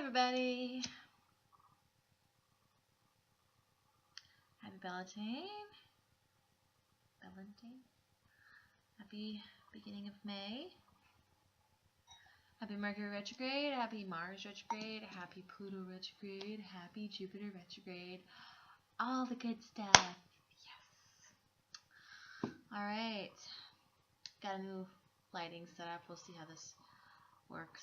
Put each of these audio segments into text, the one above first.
everybody. Happy Valentine. Happy beginning of May. Happy Mercury retrograde, happy Mars retrograde, happy Pluto retrograde, happy Jupiter retrograde. All the good stuff. Yes. Alright. Got a new lighting set up. We'll see how this works.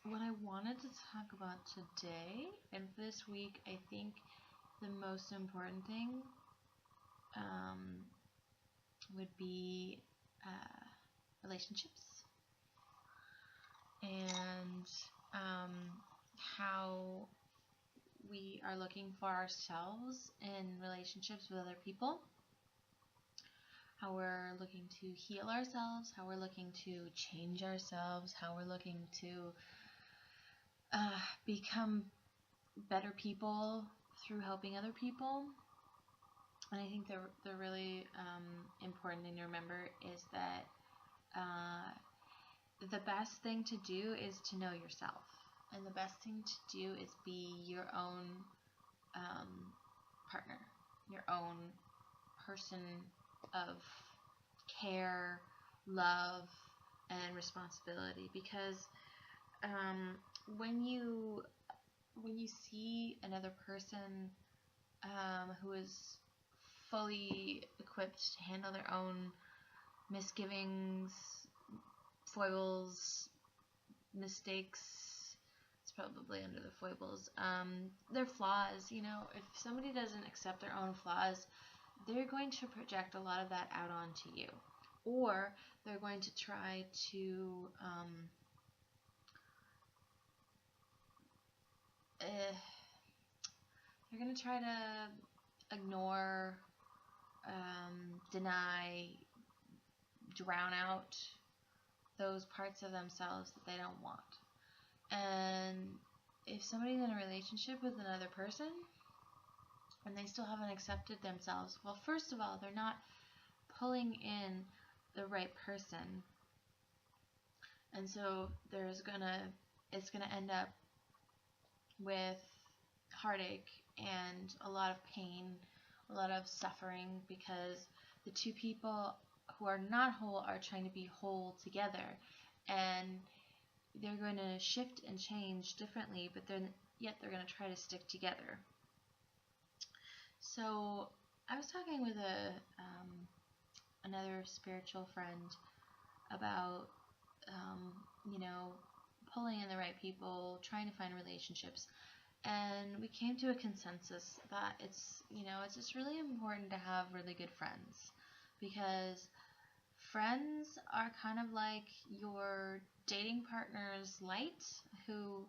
What I wanted to talk about today and this week, I think the most important thing would be relationships and how we are looking for ourselves in relationships with other people, how we're looking to heal ourselves, how we're looking to change ourselves, how we're looking to become better people through helping other people. And I think the really important thing to remember is that the best thing to do is to know yourself, and the best thing to do is be your own partner, your own person of care, love, and responsibility. Because when you see another person who is fully equipped to handle their own misgivings, foibles, mistakes, it's probably under the foibles, their flaws, you know, if somebody doesn't accept their own flaws, they're going to project a lot of that out onto you, or they're going to try to ignore, deny, drown out those parts of themselves that they don't want. And if somebody's in a relationship with another person and they still haven't accepted themselves, well, first of all, they're not pulling in the right person, and so it's gonna end up with heartache and a lot of pain, a lot of suffering, because the two people who are not whole are trying to be whole together, and they're going to shift and change differently, but yet they're going to try to stick together. So I was talking with another spiritual friend about pulling in the right people, trying to find relationships. And we came to a consensus that it's just really important to have really good friends, because friends are kind of like your dating partner's light, who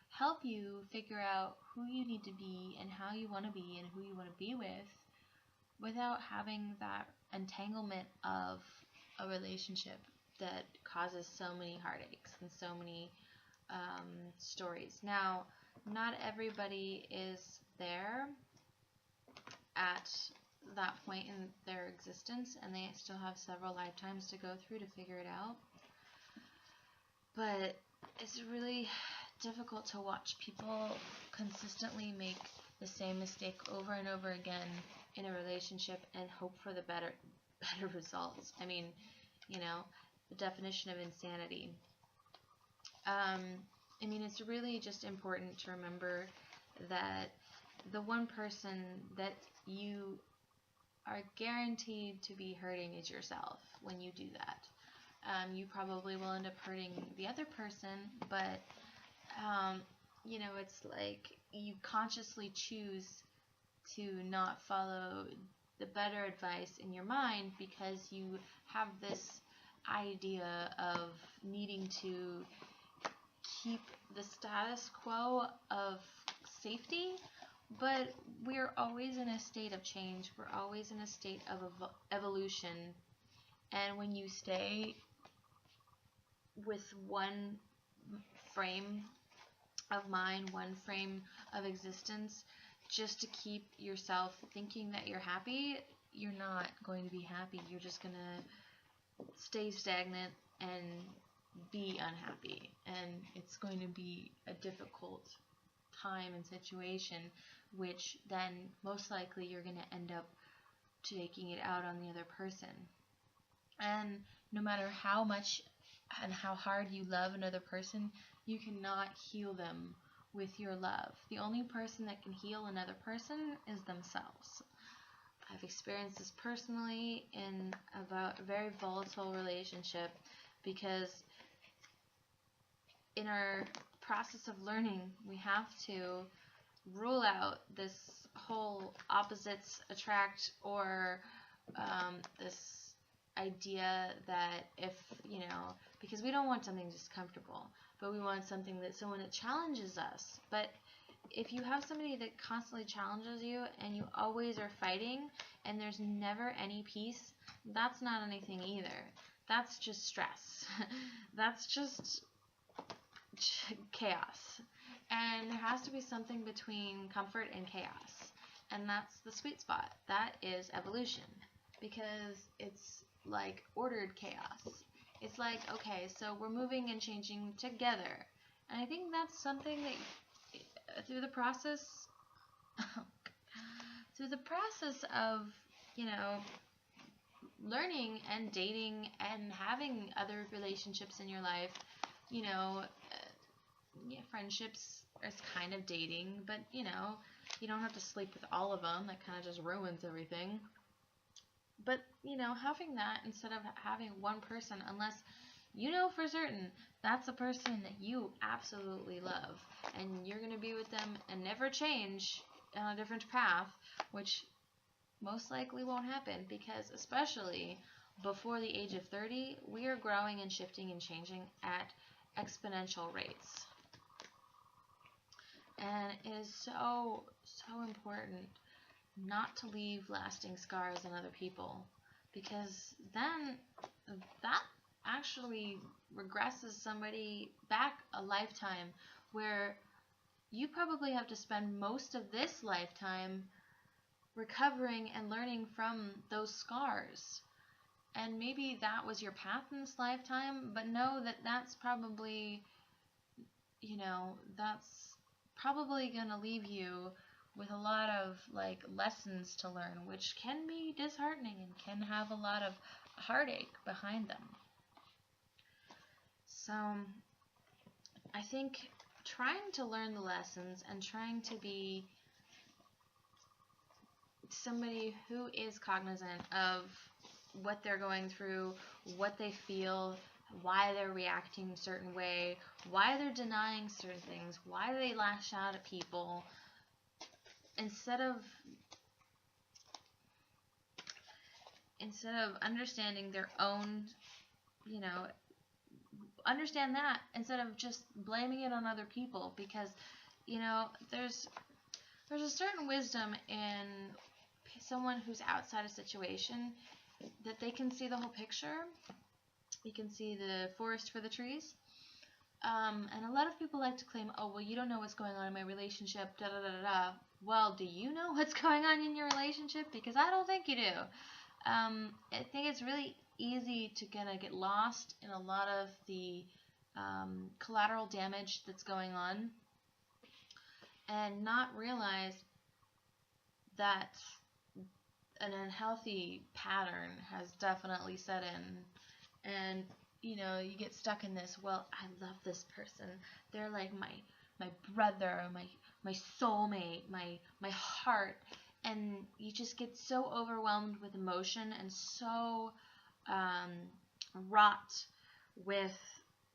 help you figure out who you need to be and how you want to be and who you want to be with, without having that entanglement of a relationship that causes so many heartaches and so many stories. Now, not everybody is there at that point in their existence, and they still have several lifetimes to go through to figure it out. But it's really difficult to watch people consistently make the same mistake over and over again in a relationship and hope for the better results. I mean, the definition of insanity. It's really just important to remember that the one person that you are guaranteed to be hurting is yourself when you do that. You probably will end up hurting the other person, but it's like you consciously choose to not follow the better advice in your mind, because you have this idea of needing to keep the status quo of safety. But we're always in a state of change. We're always in a state of evolution. And when you stay with one frame of mind, one frame of existence, just to keep yourself thinking that you're happy, you're not going to be happy. You're just going to stay stagnant and be unhappy, and it's going to be a difficult time and situation, which then most likely you're going to end up taking it out on the other person. And no matter how much and how hard you love another person, you cannot heal them with your love. The only person that can heal another person is themselves. I've experienced this personally in about a very volatile relationship, because in our process of learning, we have to rule out this whole opposites attract, or this idea that if, because we don't want something just comfortable, but we want something that someone that challenges us. But if you have somebody that constantly challenges you and you always are fighting and there's never any peace, that's not anything either. That's just stress. That's just chaos. And there has to be something between comfort and chaos. And that's the sweet spot. That is evolution. Because it's like ordered chaos. It's like, okay, so we're moving and changing together. And I think that's something that through the process of, learning and dating and having other relationships in your life, friendships is kind of dating, but you don't have to sleep with all of them. That kind of just ruins everything. But having that instead of having one person, unless you know for certain that's a person that you absolutely love and you're going to be with them and never change on a different path, which most likely won't happen, because especially before the age of 30, we are growing and shifting and changing at exponential rates. And it is so, so important not to leave lasting scars on other people, because then that actually regresses somebody back a lifetime, where you probably have to spend most of this lifetime recovering and learning from those scars. And maybe that was your path in this lifetime, but know that that's probably going to leave you with a lot of lessons to learn, which can be disheartening and can have a lot of heartache behind them. So I think trying to learn the lessons and trying to be somebody who is cognizant of what they're going through, what they feel, why they're reacting a certain way, why they're denying certain things, why they lash out at people, instead of understanding their own, understand that instead of just blaming it on other people, because there's a certain wisdom in someone who's outside a situation, that they can see the whole picture. You can see the forest for the trees. And a lot of people like to claim, oh, well, you don't know what's going on in my relationship, da da da da. Well, do you know what's going on in your relationship? Because I don't think you do. I think it's really easy to kind of get lost in a lot of the collateral damage that's going on, and not realize that an unhealthy pattern has definitely set in. And you get stuck in this, well, I love this person, they're like my brother, my soulmate, my heart, and you just get so overwhelmed with emotion and so wrought with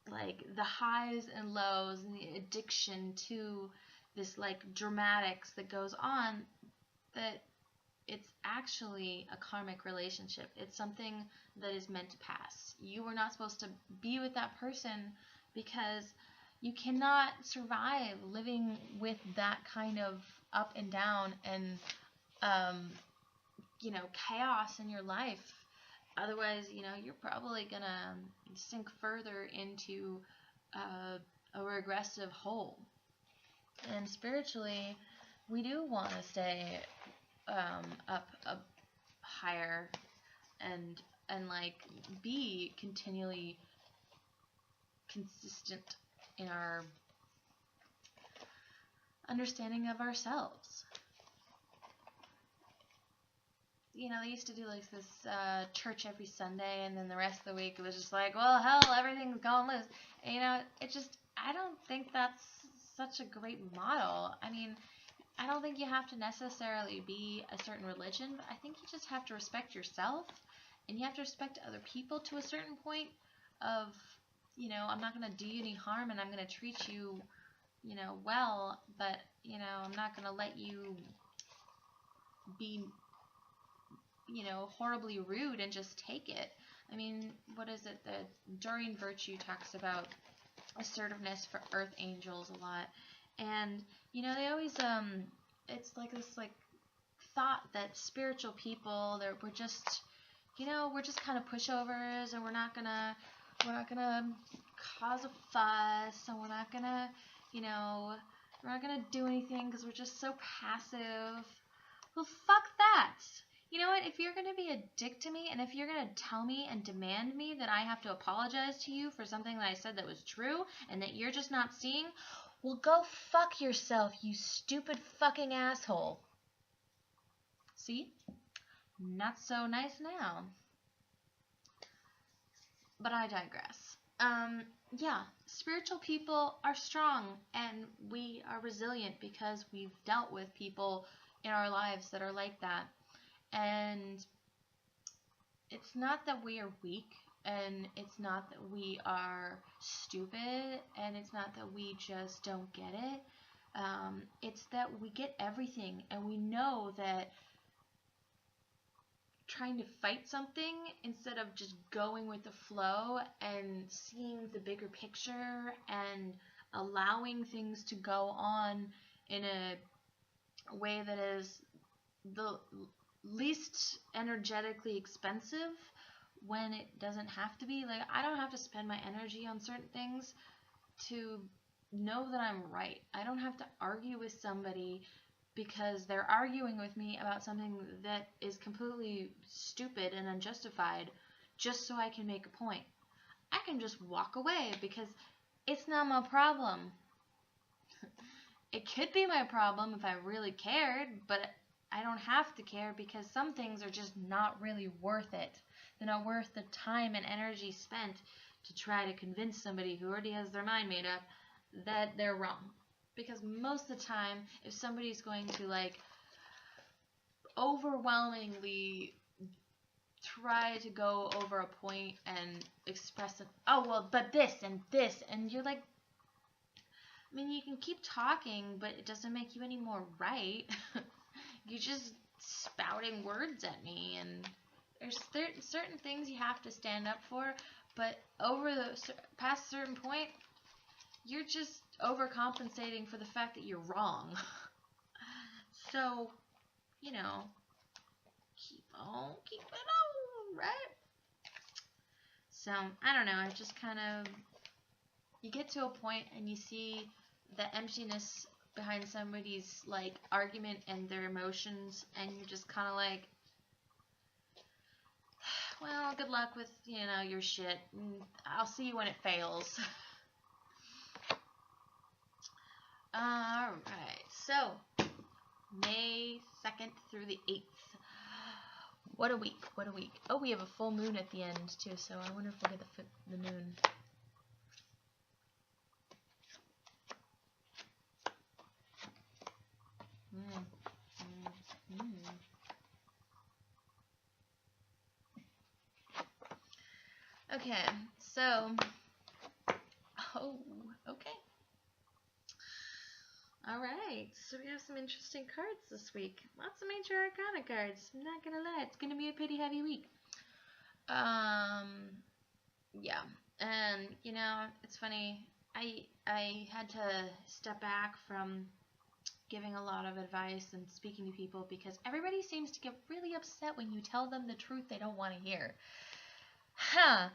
the highs and lows and the addiction to this dramatics that goes on, that it's actually a karmic relationship. It's something that is meant to pass. You were not supposed to be with that person, because you cannot survive living with that kind of up and down and chaos in your life. Otherwise, you're probably gonna sink further into a regressive hole. And spiritually, we do want to stay up higher and be continually consistent in our understanding of ourselves. You know, they used to do like this church every Sunday, and then the rest of the week it was just like, well, hell, everything's going loose. And, you know, I don't think that's such a great model. I mean, I don't think you have to necessarily be a certain religion, but I think you just have to respect yourself, and you have to respect other people to a certain point of, you know, I'm not going to do you any harm, and I'm going to treat you, you know, well, but, you know, I'm not going to let you be, you know, horribly rude and just take it. I mean, what is it? The Enduring Virtue talks about assertiveness for earth angels a lot. And, you know, they always, it's like this, like, thought that spiritual people, we're just, you know, we're just kind of pushovers, and we're not gonna cause a fuss, and we're not gonna, you know, we're not gonna do anything because we're just so passive. Well, fuck that. You know what? If you're going to be a dick to me, and if you're going to tell me and demand me that I have to apologize to you for something that I said that was true and that you're just not seeing, well, go fuck yourself, you stupid fucking asshole. See? Not so nice now. But I digress. Yeah, spiritual people are strong, and we are resilient because we've dealt with people in our lives that are like that. And it's not that we are weak, and it's not that we are stupid, and it's not that we just don't get it. It's that we get everything, and we know that trying to fight something instead of just going with the flow and seeing the bigger picture and allowing things to go on in a way that is the least energetically expensive when it doesn't have to be. Like, I don't have to spend my energy on certain things to know that I'm right. I don't have to argue with somebody because they're arguing with me about something that is completely stupid and unjustified just so I can make a point. I can just walk away because it's not my problem. It could be my problem if I really cared, but I don't have to care because some things are just not really worth it. They're not worth the time and energy spent to try to convince somebody who already has their mind made up that they're wrong. Because most of the time, if somebody's going to, like, overwhelmingly try to go over a point and express it, oh, well, but this, and you're like, I mean, you can keep talking, but it doesn't make you any more right. You're just spouting words at me, and there's certain things you have to stand up for, but over the past a certain point, you're just overcompensating for the fact that you're wrong. So, you know, keep it on, right? So, I don't know, I just kind of, you get to a point and you see the emptiness behind somebody's, like, argument and their emotions, and you're just kind of like, well, good luck with, you know, your shit. I'll see you when it fails. Alright, so, May 2nd through the 8th. What a week, what a week. Oh, we have a full moon at the end, too, so I wonder if we'll get the moon. Okay, so, oh, okay. Alright, so we have some interesting cards this week. Lots of Major Arcana cards. I'm not gonna lie, it's gonna be a pretty heavy week. Yeah, and, you know, it's funny, I had to step back from giving a lot of advice and speaking to people because everybody seems to get really upset when you tell them the truth they don't want to hear. Huh.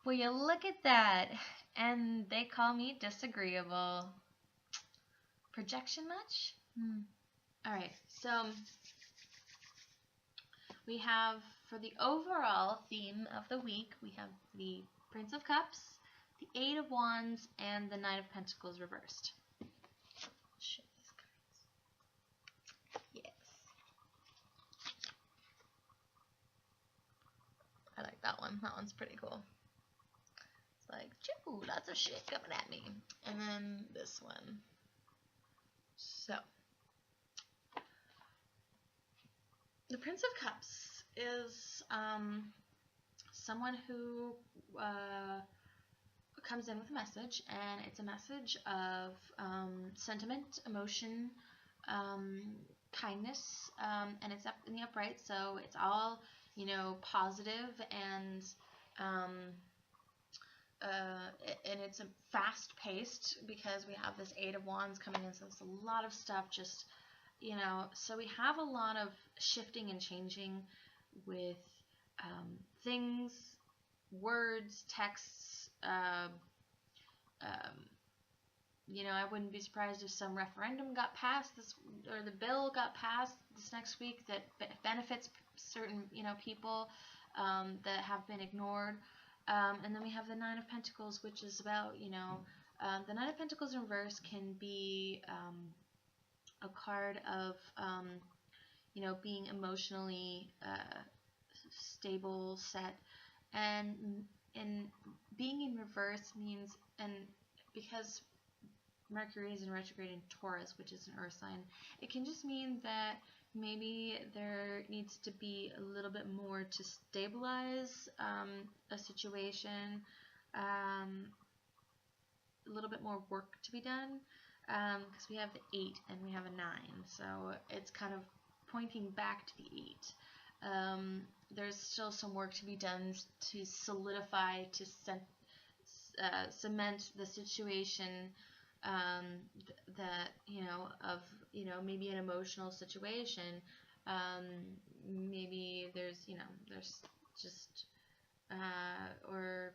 Well, you look at that, and they call me disagreeable. Projection much? Alright, so we have, for the overall theme of the week, we have the Prince of Cups, the Eight of Wands, and the Nine of Pentacles reversed. Shit, these cards. Yes. I like that one. That one's pretty cool. It's like, choo, lots of shit coming at me. And then this one. So, the Prince of Cups is someone who comes in with a message, and it's a message of sentiment, emotion, kindness, and it's up in the upright, so it's all, you know, positive, and it's a fast-paced, because we have this Eight of Wands coming in, so it's a lot of stuff, just, you know, so we have a lot of shifting and changing with things, words, texts. You know, I wouldn't be surprised if some referendum got passed or the bill got passed this next week that benefits certain, you know, people that have been ignored. And then we have the Nine of Pentacles, which is about, you know, the Nine of Pentacles in reverse can be a card of, you know, being emotionally stable, set, and being in reverse means, and because Mercury is in retrograde in Taurus, which is an earth sign, it can just mean that maybe there needs to be a little bit more to stabilize a situation, a little bit more work to be done, because we have the 8 and we have a 9, so it's kind of pointing back to the 8. There's still some work to be done to solidify, to cement the situation, that, you know, of, you know, maybe an emotional situation, maybe there's, you know, there's just, or,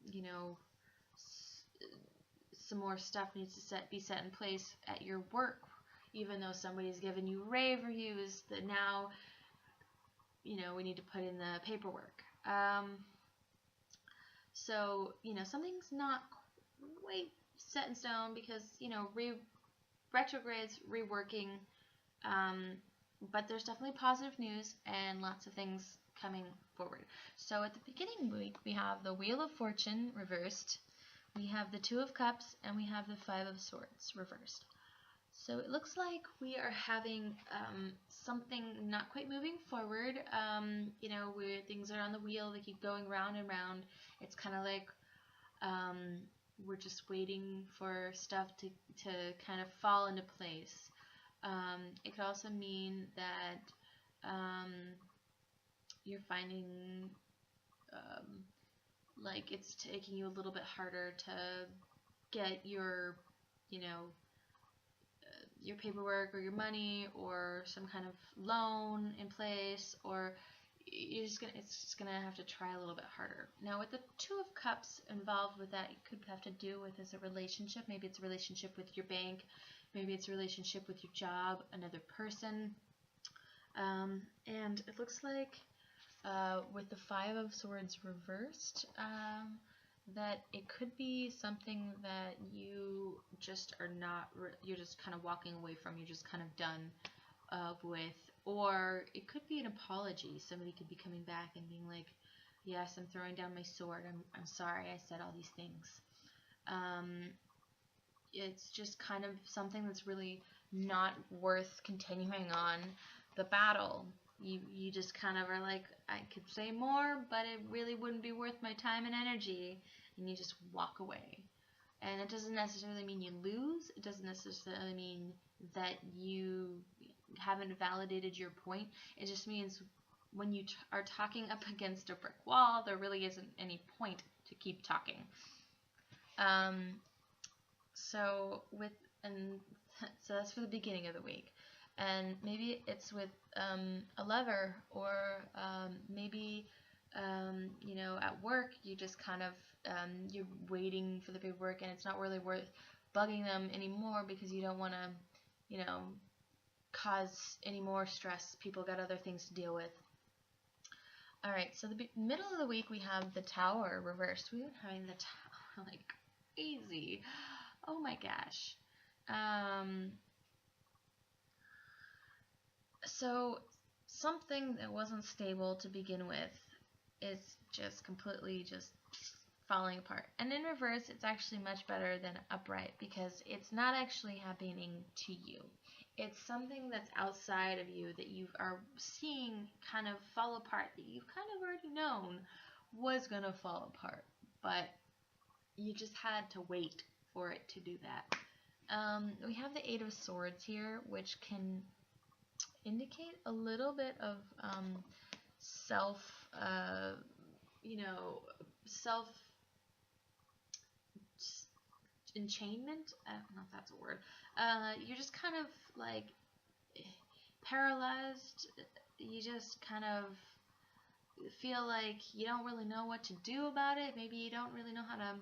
you know, some more stuff needs to be set in place at your work, even though somebody's given you rave reviews, that now, you know, we need to put in the paperwork. So, you know, something's not quite set in stone, because, you know, retrogrades, reworking, but there's definitely positive news and lots of things coming forward. So at the beginning of the week, we have the Wheel of Fortune reversed, we have the Two of Cups, and we have the Five of Swords reversed. So it looks like we are having something not quite moving forward, you know, where things are on the wheel, they keep going round and round. It's kind of like we're just waiting for stuff to kind of fall into place. It could also mean that you're finding like it's taking you a little bit harder to get your, you know, your paperwork or your money or some kind of loan in place, or it's just gonna have to try a little bit harder. Now with the Two of Cups involved with that, it could have to do with is a relationship. Maybe it's a relationship with your bank, maybe it's a relationship with your job, another person, and it looks like with the Five of Swords reversed, that it could be something that you just are not, you're just kind of walking away from, you're just kind of done with, or it could be an apology. Somebody could be coming back and being like, yes, I'm throwing down my sword, I'm sorry I said all these things. It's just kind of something that's really not worth continuing on the battle. You just kind of are like, I could say more, but it really wouldn't be worth my time and energy, and you just walk away. And it doesn't necessarily mean you lose. It doesn't necessarily mean that you haven't validated your point. It just means when you are talking up against a brick wall, there really isn't any point to keep talking. So that's for the beginning of the week. And maybe it's with a lover, or maybe you know, at work you just kind of you're waiting for the paperwork, and it's not really worth bugging them anymore because you don't want to, you know, cause any more stress. People got other things to deal with. Alright, so the middle of the week we have the Tower reversed. We've been having the like crazy. Oh my gosh. Um, so something that wasn't stable to begin with is just completely just falling apart. And in reverse, it's actually much better than upright because it's not actually happening to you. It's something that's outside of you that you are seeing kind of fall apart, that you've kind of already known was going to fall apart. But you just had to wait for it to do that. We have the Eight of Swords here, which can indicate a little bit of self, you know, self enchainment. I don't know if that's a word. You're just kind of like paralyzed. You just kind of feel like you don't really know what to do about it. Maybe you don't really know how to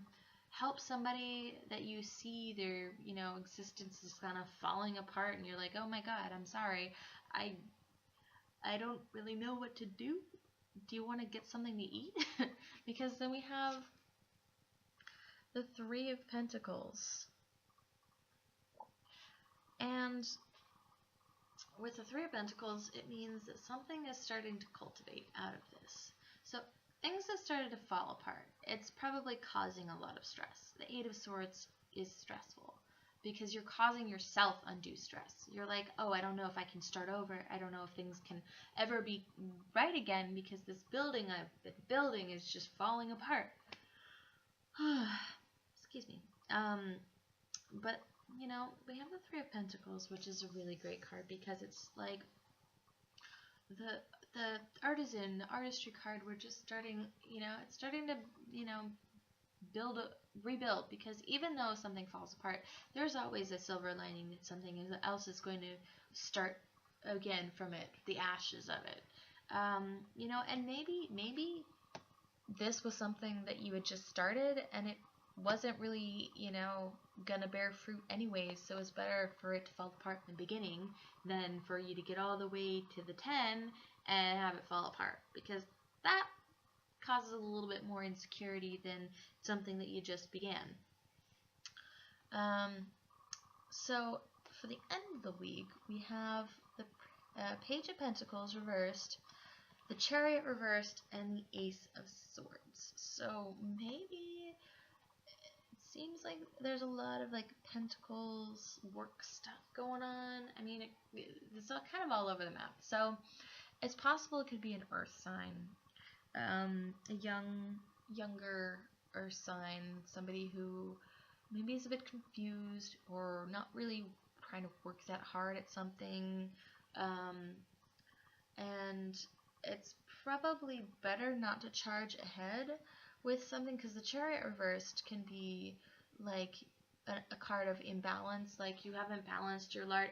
help somebody that you see their, existence is kind of falling apart, and you're like, oh my god, I'm sorry. I don't really know what to do. Do you want to get something to eat? Because then we have the Three of Pentacles. And with the Three of Pentacles, it means that something is starting to cultivate out of this. So things have started to fall apart. It's probably causing a lot of stress. The Eight of Swords is stressful because you're causing yourself undue stress. You're like, oh, I don't know if I can start over. I don't know if things can ever be right again because this building I've been building is just falling apart. Excuse me. But we have the Three of Pentacles, which is a really great card because it's like the artisan, the artistry card. We're just starting, it's starting to, rebuild, because even though something falls apart, there's always a silver lining that something else is going to start again from it, the ashes of it. And maybe this was something that you had just started and it wasn't really, gonna bear fruit anyways, so it's better for it to fall apart in the beginning than for you to get all the way to the 10 and have it fall apart, because that causes a little bit more insecurity than something that you just began. So for the end of the week, we have the Page of Pentacles reversed, the Chariot reversed, and the Ace of Swords. So maybe it seems like there's a lot of like pentacles work stuff going on. I mean, it's all kind of all over the map. So it's possible it could be an earth sign, a younger earth sign, somebody who maybe is a bit confused or not really trying to work that hard at something, and it's probably better not to charge ahead with something, because the Chariot reversed can be like a card of imbalance, like you haven't balanced your light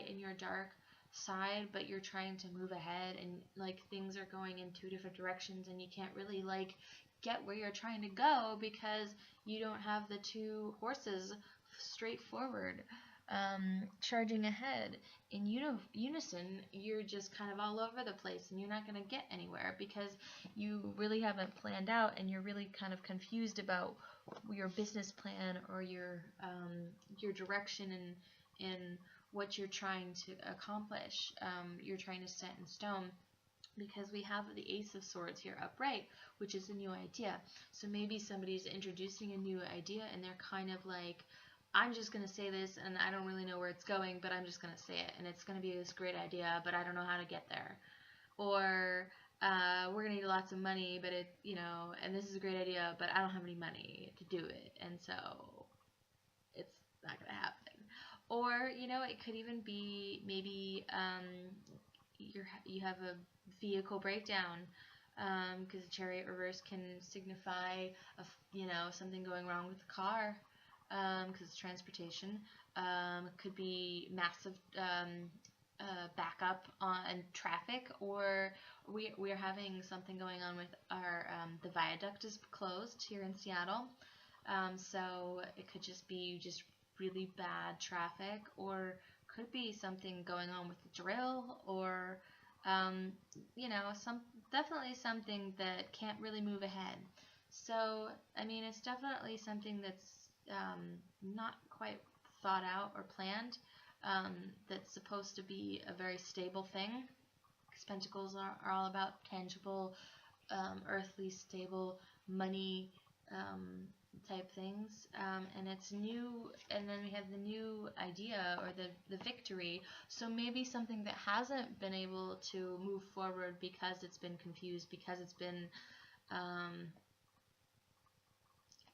and your dark side, but you're trying to move ahead, and like things are going in two different directions and you can't really like get where you're trying to go because you don't have the two horses straight forward charging ahead in unison. You're just kind of all over the place and you're not going to get anywhere because you really haven't planned out, and you're really kind of confused about your business plan or your direction in what you're trying to accomplish. You're trying to set in stone, because we have the Ace of Swords here upright, which is a new idea. So maybe somebody's introducing a new idea and they're kind of like, I'm just going to say this and I don't really know where it's going, but I'm just going to say it, and it's going to be this great idea, but I don't know how to get there. Or we're going to need lots of money, but and this is a great idea, but I don't have any money to do it, and so it's not going to happen. Or, it could even be maybe you have a vehicle breakdown, because the Chariot reverse can signify something going wrong with the car, because it's transportation. It could be massive backup on traffic, or we are having something going on with our the viaduct is closed here in Seattle, so it could just be really bad traffic, or could be something going on with the drill, or definitely something that can't really move ahead. So, I mean, it's definitely something that's not quite thought out or planned. That's supposed to be a very stable thing. Because Pentacles are all about tangible, earthly, stable money type things. And it's new, and then we have the new idea or the victory. So maybe something that hasn't been able to move forward because it's been confused, because it's been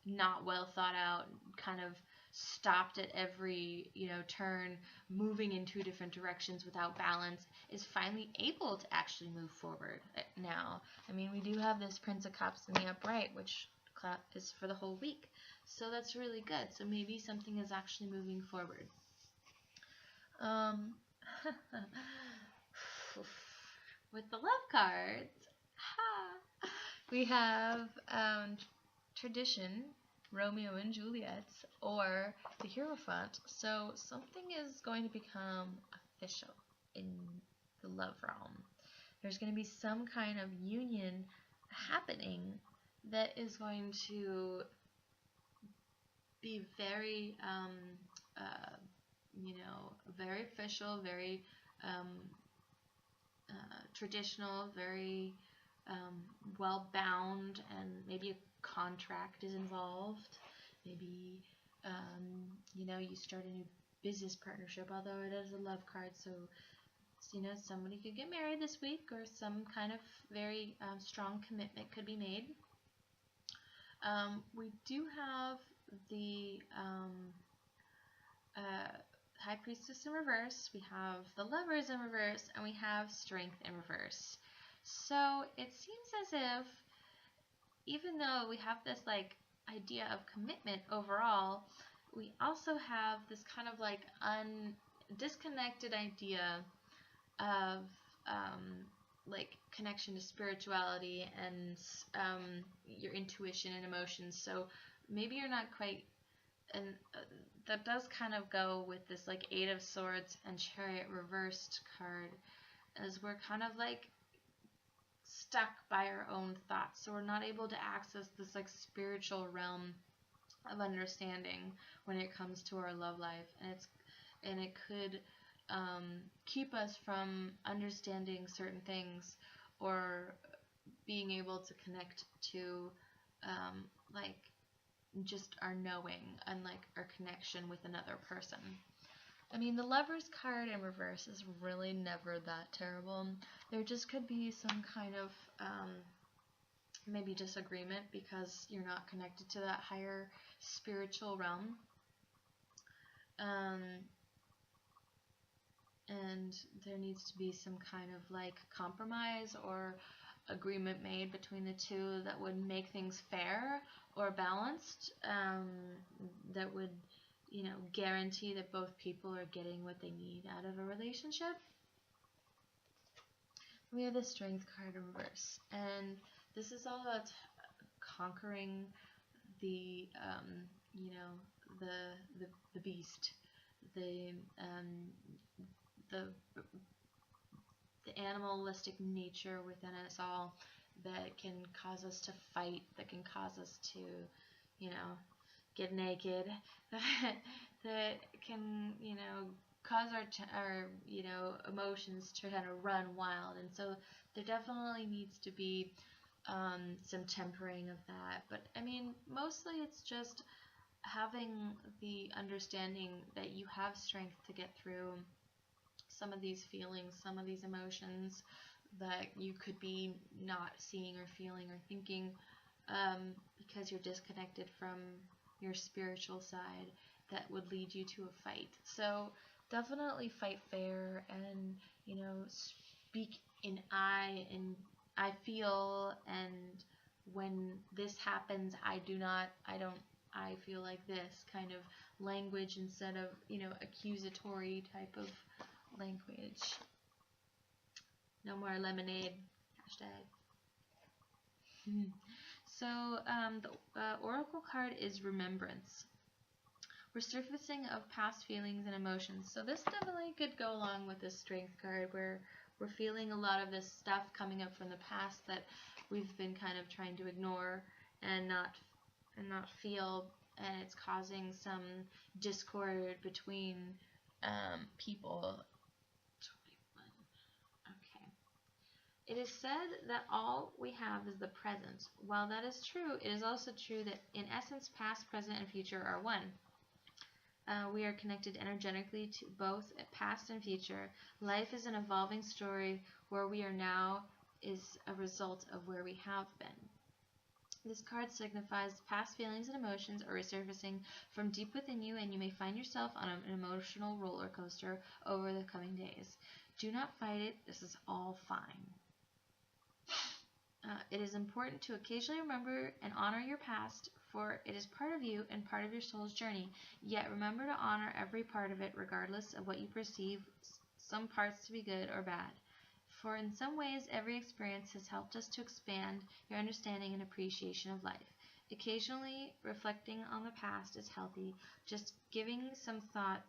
not well thought out, kind of stopped at every turn, moving in two different directions without balance, is finally able to actually move forward now. I mean, we do have this Prince of Cups in the upright, which is for the whole week, so that's really good. So maybe something is actually moving forward. um with the love cards, we have tradition, Romeo and Juliet, or the Hierophant. So something is going to become official in the love realm. There's going to be some kind of union happening that is going to be very, very official, very traditional, very well bound, and maybe a contract is involved. Maybe you start a new business partnership, although it is a love card, so somebody could get married this week, or some kind of very strong commitment could be made. We do have the High Priestess in reverse, we have the Lovers in reverse, and we have Strength in reverse. So it seems as if, even though we have this idea of commitment overall, we also have this kind of disconnected idea of connection to spirituality and your intuition and emotions. So maybe you're not quite, and that does kind of go with this Eight of Swords and Chariot reversed card, as we're kind of stuck by our own thoughts, so we're not able to access this spiritual realm of understanding when it comes to our love life, and it could keep us from understanding certain things, or being able to connect to just our knowing and our connection with another person. I mean, the Lover's card in reverse is really never that terrible. There just could be some kind of maybe disagreement because you're not connected to that higher spiritual realm. And there needs to be some kind of compromise or agreement made between the two that would make things fair or balanced, that would guarantee that both people are getting what they need out of a relationship. We have the Strength card in reverse, and this is all about conquering the the beast, the animalistic nature within us all that can cause us to fight, that can cause us to get naked, that can cause our emotions to kind of run wild. And so there definitely needs to be some tempering of that. But I mean, mostly it's just having the understanding that you have strength to get through some of these feelings, some of these emotions that you could be not seeing or feeling or thinking, because you're disconnected from your spiritual side, that would lead you to a fight. So definitely fight fair, and speak in I feel, and when this happens, I feel like this kind of language, instead of accusatory type of language. No more lemonade. Hashtag. So the Oracle card is Remembrance. Resurfacing of past feelings and emotions. So this definitely could go along with this Strength card, where we're feeling a lot of this stuff coming up from the past that we've been kind of trying to ignore, and not feel, and it's causing some discord between people. 21. Okay. It is said that all we have is the present. While that is true, it is also true that in essence, past, present, and future are one. We are connected energetically to both past and future. Life is an evolving story. Where we are now is a result of where we have been. This card signifies past feelings and emotions are resurfacing from deep within you, and you may find yourself on an emotional roller coaster over the coming days. Do not fight it. This is all fine. It is important to occasionally remember and honor your past, for it is part of you and part of your soul's journey. Yet remember to honor every part of it, regardless of what you perceive some parts to be good or bad. For in some ways, every experience has helped us to expand your understanding and appreciation of life. Occasionally, reflecting on the past is healthy. Just giving some thought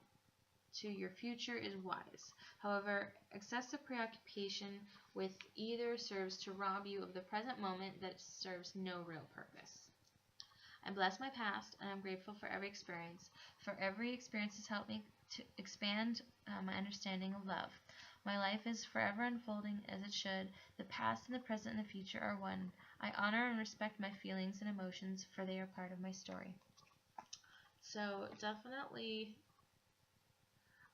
to your future is wise. However, excessive preoccupation with either serves to rob you of the present moment that serves no real purpose. I bless my past, and I'm grateful for every experience. For every experience has helped me to expand my understanding of love. My life is forever unfolding as it should. The past and the present and the future are one. I honor and respect my feelings and emotions, for they are part of my story. So definitely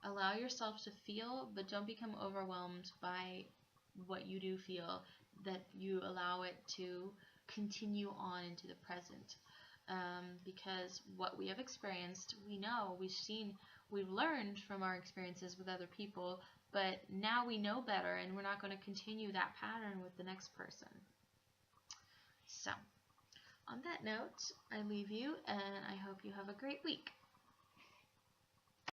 allow yourself to feel, but don't become overwhelmed by what you do feel, that you allow it to continue on into the present. Because what we have experienced, we know, we've seen, we've learned from our experiences with other people, but now we know better, and we're not going to continue that pattern with the next person. So, on that note, I leave you, and I hope you have a great week.